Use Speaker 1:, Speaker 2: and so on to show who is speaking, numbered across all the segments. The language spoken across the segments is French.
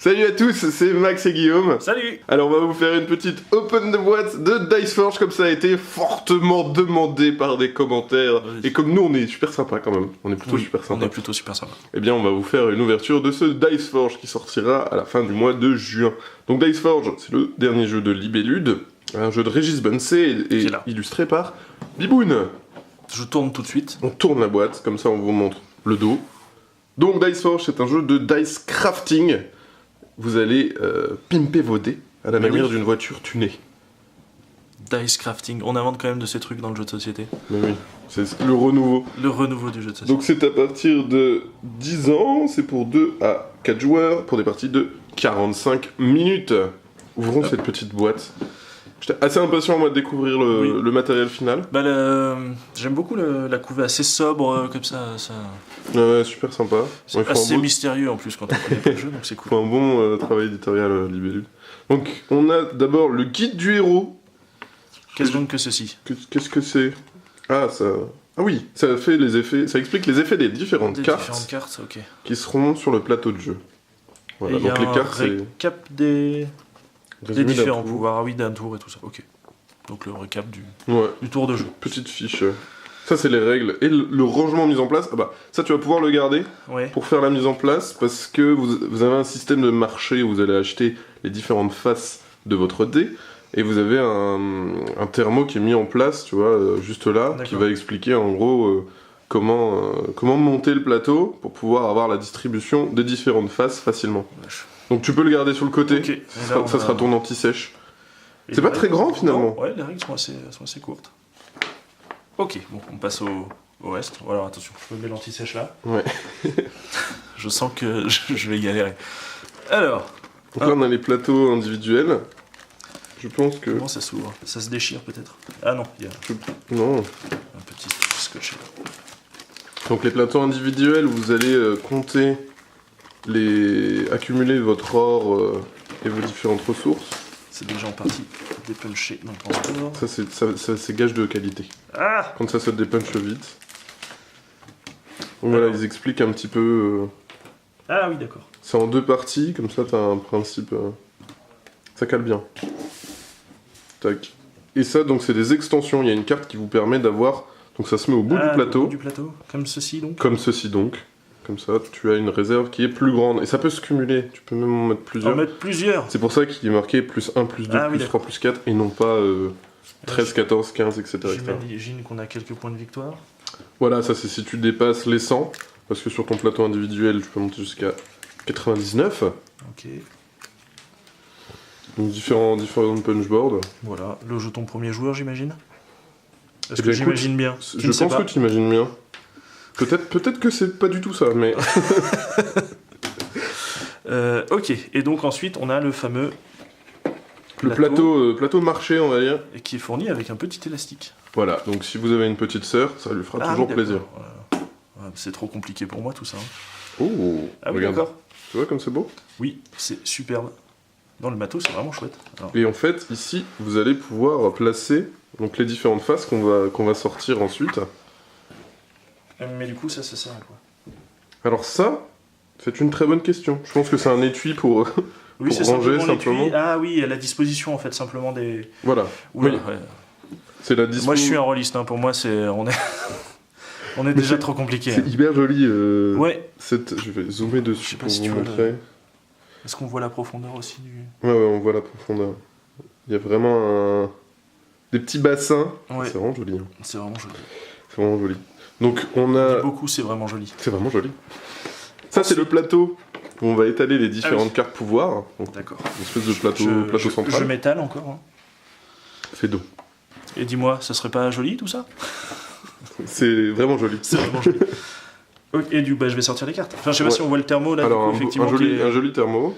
Speaker 1: Salut à tous, c'est Max et Guillaume.
Speaker 2: Salut.
Speaker 1: Alors on va vous faire une petite open de boîte de Dice Forge, comme ça a été fortement demandé par des commentaires.
Speaker 2: Oui.
Speaker 1: Et comme nous on est super sympa quand même, on est plutôt super sympa.
Speaker 2: On est plutôt super sympa.
Speaker 1: Eh bien on va vous faire une ouverture de ce Dice Forge qui sortira à la fin du mois de juin. Donc Dice Forge, c'est le dernier jeu de Libellude, un jeu de Régis Bunsey et illustré par Biboun.
Speaker 2: Je tourne tout de suite.
Speaker 1: On tourne la boîte, comme ça on vous montre le dos. Donc Dice Forge, c'est un jeu de dice crafting. Vous allez pimper vos dés à la manière d'une voiture tunée.
Speaker 2: Dice crafting, on invente quand même de ces trucs dans le jeu de société.
Speaker 1: Mais oui, c'est le renouveau.
Speaker 2: Le renouveau du jeu de société.
Speaker 1: Donc c'est à partir de 10 ans, c'est pour 2 à 4 joueurs, pour des parties de 45 minutes. Ouvrons cette petite boîte. J'étais assez impatient moi de découvrir le matériel final.
Speaker 2: Bah, j'aime beaucoup la couve assez sobre, comme ça.
Speaker 1: Ouais, super sympa.
Speaker 2: C'est assez mystérieux en plus quand on connaît pas le jeu, donc c'est cool.
Speaker 1: Faut un bon travail éditorial Libellude. Donc on a d'abord le guide du héros.
Speaker 2: Qu'est-ce donc que ceci?
Speaker 1: Qu'est-ce que c'est? Ah oui, ça fait les effets, ça explique les effets des différentes cartes,
Speaker 2: ok.
Speaker 1: Qui seront sur le plateau de jeu. Voilà,
Speaker 2: et
Speaker 1: donc les cartes c'est
Speaker 2: récap des différents pouvoirs, ah oui, d'un tour et tout ça, ok. Donc le récap du tour de jeu.
Speaker 1: Petite fiche. Ça c'est les règles. Et le rangement mis en place, ça tu vas pouvoir le garder pour faire la mise en place, parce que vous avez un système de marché où vous allez acheter les différentes faces de votre dé, et vous avez un thermo qui est mis en place, tu vois, juste là, qui va expliquer en gros comment monter le plateau pour pouvoir avoir la distribution des différentes faces facilement. Donc tu peux le garder sur le côté,
Speaker 2: okay.
Speaker 1: ça sera ton anti-sèche. C'est pas très grand finalement.
Speaker 2: Ouais, les règles sont assez courtes. Ok, bon, on passe au reste. Alors attention, je me mets l'anti-sèche là.
Speaker 1: Ouais.
Speaker 2: Je sens que je vais galérer. Alors.
Speaker 1: Donc là on a les plateaux individuels. Je pense que...
Speaker 2: Comment ça s'ouvre? Ça se déchire peut-être? Ah non, il y a
Speaker 1: non.
Speaker 2: Un petit scotch là.
Speaker 1: Donc les plateaux individuels, vous allez compter accumuler votre or et vos différentes ressources.
Speaker 2: C'est déjà en partie dépunché dans le transport.
Speaker 1: Ça c'est gage de qualité.
Speaker 2: Ah,
Speaker 1: quand ça se dépunche vite. Donc voilà, ils expliquent un petit peu...
Speaker 2: Ah oui, d'accord.
Speaker 1: C'est en 2 parties, comme ça t'as un principe... Ça cale bien. Tac. Et ça, donc c'est des extensions. Il y a une carte qui vous permet d'avoir... Donc ça se met au bout du plateau.
Speaker 2: Au bout du plateau, comme ceci donc.
Speaker 1: Comme ceci donc. Comme ça, tu as une réserve qui est plus grande. Et ça peut se cumuler. Tu peux même en mettre plusieurs. C'est pour ça qu'il est marqué plus 1, plus 2, plus 3, plus 4. Et non pas 13, 14, 15, etc.
Speaker 2: J'imagine qu'on a quelques points de victoire.
Speaker 1: Voilà, ça c'est si tu dépasses les 100. Parce que sur ton plateau individuel, tu peux monter jusqu'à 99.
Speaker 2: Ok.
Speaker 1: Donc différents punchboards.
Speaker 2: Voilà, le jeton premier joueur, j'imagine. Est-ce
Speaker 1: Eh
Speaker 2: que
Speaker 1: bien,
Speaker 2: j'imagine bien?
Speaker 1: Je pense que tu imagines bien. Peut-être que c'est pas du tout ça, mais...
Speaker 2: ok, et donc ensuite on a le fameux...
Speaker 1: Le plateau marché, on va dire.
Speaker 2: Et qui est fourni avec un petit élastique.
Speaker 1: Voilà, donc si vous avez une petite sœur, ça lui fera toujours plaisir.
Speaker 2: C'est trop compliqué pour moi tout ça.
Speaker 1: Oh,
Speaker 2: ah oui, d'accord.
Speaker 1: Tu vois comme c'est beau?
Speaker 2: Oui, c'est superbe. Dans le matos, c'est vraiment chouette. Alors.
Speaker 1: Et en fait, ici, vous allez pouvoir placer donc, les différentes faces qu'on va sortir ensuite.
Speaker 2: Mais du coup, ça sert à quoi?
Speaker 1: Alors ça, c'est une très bonne question. Je pense que c'est un étui pour, ranger simplement.
Speaker 2: Ah oui, à la disposition en fait, simplement des...
Speaker 1: Voilà.
Speaker 2: Oui. Ouais.
Speaker 1: C'est la
Speaker 2: Moi je suis un rôliste, hein. Pour moi on est déjà trop compliqué.
Speaker 1: C'est hyper joli.
Speaker 2: Ouais.
Speaker 1: Je vais zoomer dessus.
Speaker 2: Je sais pas si tu montrer. Est-ce qu'on voit la profondeur aussi du...
Speaker 1: Ouais, on voit la profondeur. Il y a vraiment des petits bassins.
Speaker 2: Ouais.
Speaker 1: C'est vraiment joli. Hein.
Speaker 2: C'est vraiment joli.
Speaker 1: C'est vraiment joli. Donc on a...
Speaker 2: beaucoup, c'est vraiment joli.
Speaker 1: C'est vraiment joli. Ça c'est le plateau où on va étaler les différentes cartes pouvoirs.
Speaker 2: D'accord.
Speaker 1: Une espèce de plateau central.
Speaker 2: Je m'étale encore. Hein.
Speaker 1: Fais dos.
Speaker 2: Et dis-moi, ça serait pas joli tout ça?
Speaker 1: C'est vraiment joli.
Speaker 2: C'est vraiment joli. Et je vais sortir les cartes. Enfin, je sais pas si on voit le thermo là.
Speaker 1: Alors,
Speaker 2: du coup, effectivement,
Speaker 1: un joli thermo.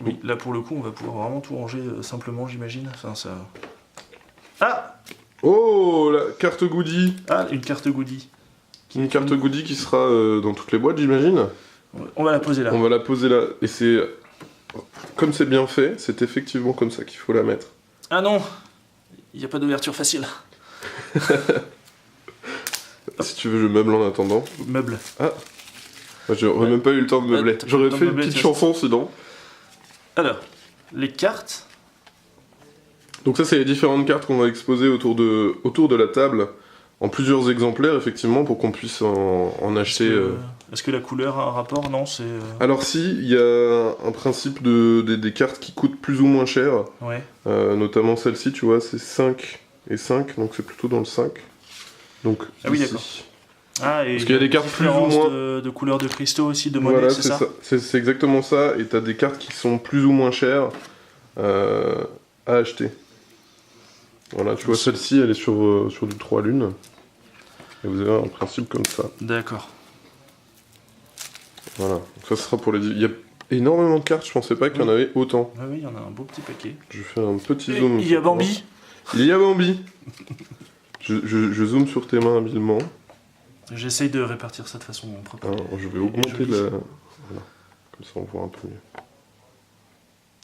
Speaker 2: Oui, là pour le coup, on va pouvoir vraiment tout ranger simplement, j'imagine. Enfin, ça... Ah!
Speaker 1: Oh, la carte goodie.
Speaker 2: Ah, une carte goodie.
Speaker 1: Une carte goodie qui sera dans toutes les boîtes, j'imagine.
Speaker 2: On va la poser là.
Speaker 1: On va la poser là. Et c'est... Comme c'est bien fait, c'est effectivement comme ça qu'il faut la mettre.
Speaker 2: Ah non! Il n'y a pas d'ouverture facile.
Speaker 1: Si tu veux, je meuble en attendant.
Speaker 2: Meuble.
Speaker 1: Ah. Moi, j'aurais même pas eu le temps de meubler. J'aurais fait une petite chanson sinon.
Speaker 2: Alors, les cartes.
Speaker 1: Donc ça, c'est les différentes cartes qu'on va exposer autour de la table, en plusieurs exemplaires, effectivement, pour qu'on puisse en acheter...
Speaker 2: Est-ce que la couleur a un rapport? Non, c'est...
Speaker 1: Alors si, il y a un principe des cartes qui coûtent plus ou moins cher.
Speaker 2: Ouais.
Speaker 1: Notamment celle-ci, tu vois, c'est 5 et 5, donc c'est plutôt dans le 5. Donc,
Speaker 2: ah oui, d'accord.
Speaker 1: Ah, et parce qu'il y a des cartes plus ou moins...
Speaker 2: de couleurs de cristaux aussi, de monnaie,
Speaker 1: voilà,
Speaker 2: c'est ça,
Speaker 1: c'est exactement ça, et t'as des cartes qui sont plus ou moins chères à acheter. Voilà, tu vois, celle-ci, elle est sur du 3 lunes. Et vous avez un principe comme ça.
Speaker 2: D'accord.
Speaker 1: Voilà, donc ça sera pour les... Il y a énormément de cartes, je pensais pas qu'il y en avait autant.
Speaker 2: Ah oui, il y en a un beau petit paquet.
Speaker 1: Je vais faire un petit zoom.
Speaker 2: Il y a Bambi.
Speaker 1: Il y a Bambi. Je zoome sur tes mains habilement.
Speaker 2: J'essaye de répartir ça de façon propre.
Speaker 1: Alors, je vais augmenter la... Voilà, comme ça on voit un peu mieux.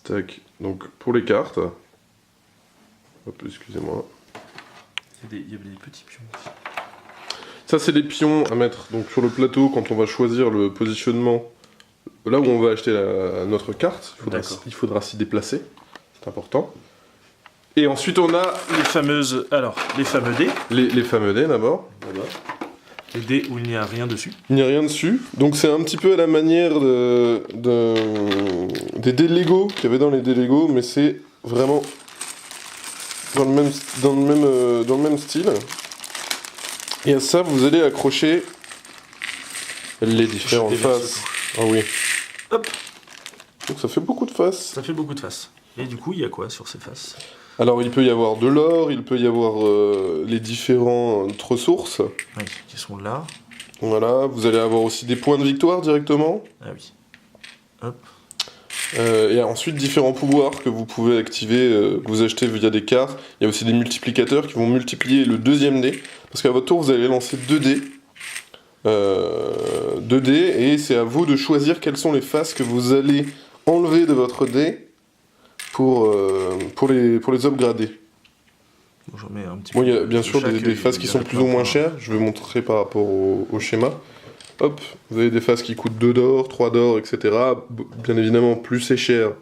Speaker 1: Tac, donc pour les cartes... Hop, excusez-moi.
Speaker 2: Il y a des petits pions aussi.
Speaker 1: Ça, c'est les pions à mettre donc, sur le plateau quand on va choisir le positionnement. Là où on va acheter notre carte, il faudra s'y déplacer. C'est important. Et ensuite, on a...
Speaker 2: les fameux dés.
Speaker 1: Les fameux dés, d'abord.
Speaker 2: Les dés où il n'y a rien dessus.
Speaker 1: Il n'y a rien dessus. Donc, c'est un petit peu à la manière des dés Lego qu'il y avait dans les dés Lego, mais c'est vraiment dans le même style. Et à ça, vous allez accrocher les différentes faces. Ah oui.
Speaker 2: Hop.
Speaker 1: Donc ça fait beaucoup de faces.
Speaker 2: Ça fait beaucoup de faces. Et du coup, il y a quoi sur ces faces?
Speaker 1: Alors, il peut y avoir de l'or, il peut y avoir les différentes ressources.
Speaker 2: Oui, qui sont là.
Speaker 1: Voilà, vous allez avoir aussi des points de victoire directement.
Speaker 2: Ah oui. Hop.
Speaker 1: Et ensuite, différents pouvoirs que vous pouvez activer, que vous achetez via des cartes. Il y a aussi des multiplicateurs qui vont multiplier le deuxième dé. Parce qu'à votre tour, vous allez lancer 2 dés. 2 dés, et c'est à vous de choisir quelles sont les faces que vous allez enlever de votre dé pour les upgrader.
Speaker 2: Bon, j'en mets un petit
Speaker 1: peu. Il y a bien sûr des faces qui sont plus ou moins chères. Je vais montrer par rapport au schéma. Hop, vous avez des faces qui coûtent 2 d'or, 3 d'or, etc. Bien évidemment, plus c'est cher,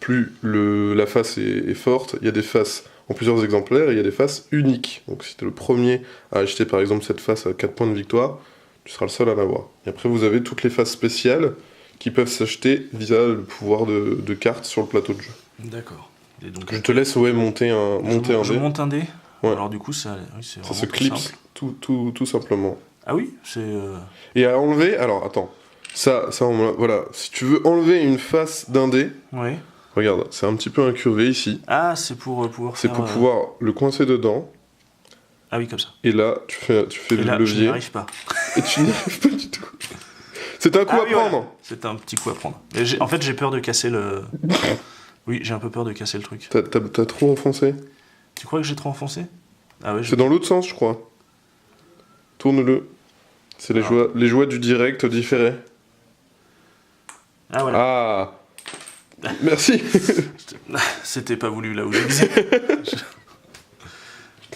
Speaker 1: plus la face est forte. Il y a des faces en plusieurs exemplaires et il y a des faces uniques. Donc si tu es le premier à acheter par exemple cette face à 4 points de victoire, tu seras le seul à l'avoir. Et après vous avez toutes les faces spéciales qui peuvent s'acheter via le pouvoir de cartes sur le plateau de jeu.
Speaker 2: D'accord.
Speaker 1: Je te laisse monter un dé.
Speaker 2: Je monte un dé.
Speaker 1: Ouais.
Speaker 2: Alors du coup ça
Speaker 1: se clipse tout simplement.
Speaker 2: Ah oui, c'est...
Speaker 1: Et à enlever, alors attends, voilà, si tu veux enlever une face d'un dé,
Speaker 2: ouais.
Speaker 1: Regarde, c'est un petit peu incurvé ici.
Speaker 2: Ah, c'est pour pouvoir
Speaker 1: C'est pour pouvoir le coincer dedans.
Speaker 2: Ah oui, comme ça.
Speaker 1: Et là, tu fais le levier.
Speaker 2: Je n'y arrive pas.
Speaker 1: Et tu n'y arrives pas du tout. C'est un coup à prendre.
Speaker 2: Voilà. C'est un petit coup à prendre. Mais en fait, j'ai peur de casser le... Oui, j'ai un peu peur de casser le truc.
Speaker 1: T'as trop enfoncé.
Speaker 2: Tu crois que j'ai trop enfoncé? Ah ouais.
Speaker 1: C'est dans l'autre sens, je crois. Tourne-le. C'est les joies du direct différé.
Speaker 2: Ah voilà.
Speaker 1: Ah. Merci.
Speaker 2: C'était pas voulu là où je disais.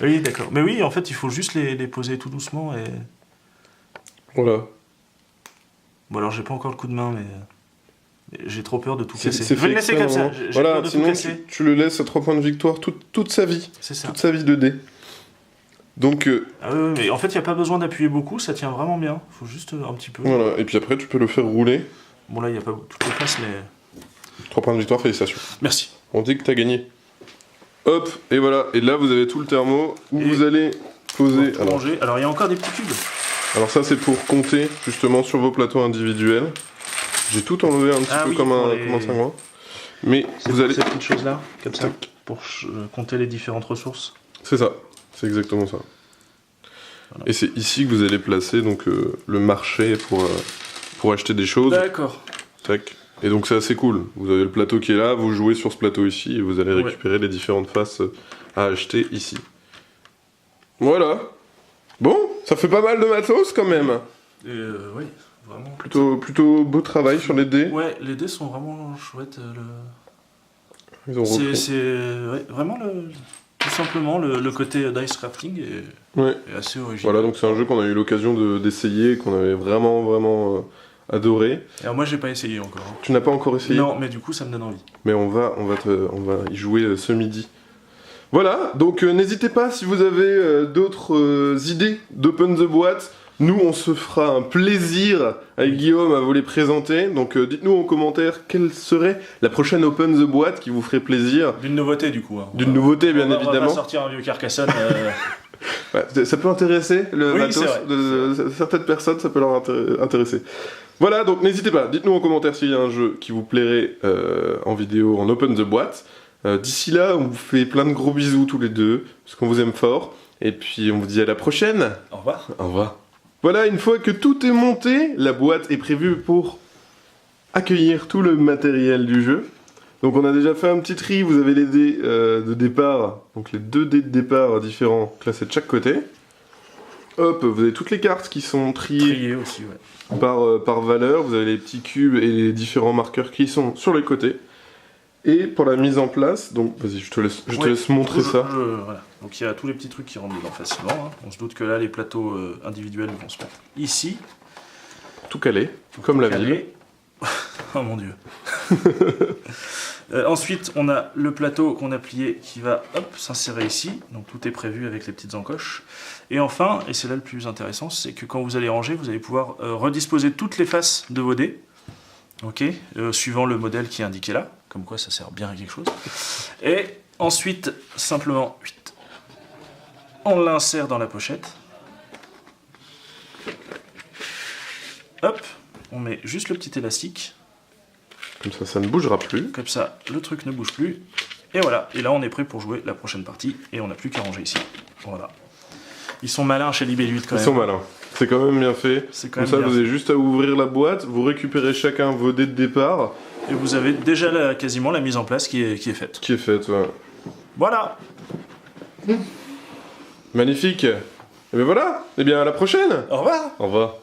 Speaker 2: Oui, d'accord. Mais oui, en fait, il faut juste les poser tout doucement et...
Speaker 1: Voilà.
Speaker 2: Bon, alors j'ai pas encore le coup de main, mais j'ai trop peur de tout casser.
Speaker 1: Je vais
Speaker 2: le laisser comme ça.
Speaker 1: Voilà, sinon tu le laisses à 3 points de victoire toute sa vie.
Speaker 2: C'est ça.
Speaker 1: Toute sa vie de dé. Donc...
Speaker 2: Ah oui, mais en fait, il n'y a pas besoin d'appuyer beaucoup, ça tient vraiment bien. Il faut juste un petit peu.
Speaker 1: Voilà, et puis après, tu peux le faire rouler.
Speaker 2: Bon, là, il n'y a pas toutes les faces, mais...
Speaker 1: 3 points de victoire, félicitations.
Speaker 2: Merci.
Speaker 1: On dit que t'as gagné. Hop, et voilà. Et là, vous avez tout le thermo où vous allez poser...
Speaker 2: Alors, il y a encore des petits cubes.
Speaker 1: Alors ça, c'est pour compter, justement, sur vos plateaux individuels. J'ai tout enlevé un petit peu comme un cingouin. Mais vous allez...
Speaker 2: Ces petites choses-là, comme ça, pour compter les différentes ressources.
Speaker 1: C'est ça. C'est exactement ça. Voilà. Et c'est ici que vous allez placer donc, le marché pour acheter des choses.
Speaker 2: D'accord.
Speaker 1: Tac. Et donc c'est assez cool. Vous avez le plateau qui est là, vous jouez sur ce plateau ici et vous allez récupérer les différentes faces à acheter ici. Voilà. Bon, ça fait pas mal de matos quand même.
Speaker 2: Oui, vraiment.
Speaker 1: Plutôt beau travail sur les dés.
Speaker 2: Ouais, les dés sont vraiment chouettes.
Speaker 1: Ils ont repris.
Speaker 2: C'est vraiment tout simplement le côté dice crafting est assez original.
Speaker 1: Voilà, donc c'est un jeu qu'on a eu l'occasion d'essayer, qu'on avait vraiment adorer.
Speaker 2: Alors moi j'ai pas essayé encore.
Speaker 1: Tu n'as pas encore essayé?
Speaker 2: Non, mais du coup ça me donne envie.
Speaker 1: Mais on va y jouer ce midi. Voilà, donc n'hésitez pas si vous avez d'autres idées d'Open the Boîte. Nous, on se fera un plaisir avec Guillaume à vous les présenter. Donc dites-nous en commentaire quelle serait la prochaine Open the Boîte qui vous ferait plaisir.
Speaker 2: D'une nouveauté du coup. Hein.
Speaker 1: D'une nouveauté, bien évidemment. On va
Speaker 2: pas sortir un vieux Carcassonne.
Speaker 1: Ouais, ça peut intéresser le matos de certaines personnes, ça peut leur intéresser. Voilà, donc n'hésitez pas, dites-nous en commentaire s'il y a un jeu qui vous plairait en vidéo, en Open the Boîte. D'ici là, on vous fait plein de gros bisous tous les deux, parce qu'on vous aime fort. Et puis on vous dit à la prochaine.
Speaker 2: Au revoir.
Speaker 1: Au revoir. Voilà, une fois que tout est monté, la boîte est prévue pour accueillir tout le matériel du jeu. Donc on a déjà fait un petit tri, vous avez les dés de départ, donc les 2 dés de départ différents classés de chaque côté. Hop, vous avez toutes les cartes qui sont triées
Speaker 2: aussi, ouais.
Speaker 1: par valeur, vous avez les petits cubes et les différents marqueurs qui sont sur les côtés. Et pour la mise en place, donc vas-y, je te laisse montrer ça.
Speaker 2: Voilà. Donc il y a tous les petits trucs qui rentrent dedans facilement. Hein. On se doute que là les plateaux individuels vont se mettre ici.
Speaker 1: Tout calé, comme la ville.
Speaker 2: Oh mon dieu. Ensuite, on a le plateau qu'on a plié qui va s'insérer ici. Donc tout est prévu avec les petites encoches. Et enfin, et c'est là le plus intéressant, c'est que quand vous allez ranger, vous allez pouvoir redisposer toutes les faces de vos dés. Ok, suivant le modèle qui est indiqué là. Comme quoi ça sert bien à quelque chose. Et ensuite, simplement, on l'insère dans la pochette. Hop, on met juste le petit élastique.
Speaker 1: Comme ça ne bougera plus.
Speaker 2: Comme ça, le truc ne bouge plus. Et voilà, et là on est prêt pour jouer la prochaine partie. Et on n'a plus qu'à ranger ici. Voilà. Ils sont malins chez Libelluit quand même.
Speaker 1: Ils sont malins. C'est quand même bien fait. Comme ça, vous avez juste à ouvrir la boîte, vous récupérez chacun vos dés de départ.
Speaker 2: Et vous avez déjà quasiment la mise en place qui est faite.
Speaker 1: Qui est faite, ouais.
Speaker 2: Voilà.
Speaker 1: Magnifique. Et bien voilà. Et bien à la prochaine.
Speaker 2: Au revoir.
Speaker 1: Au revoir.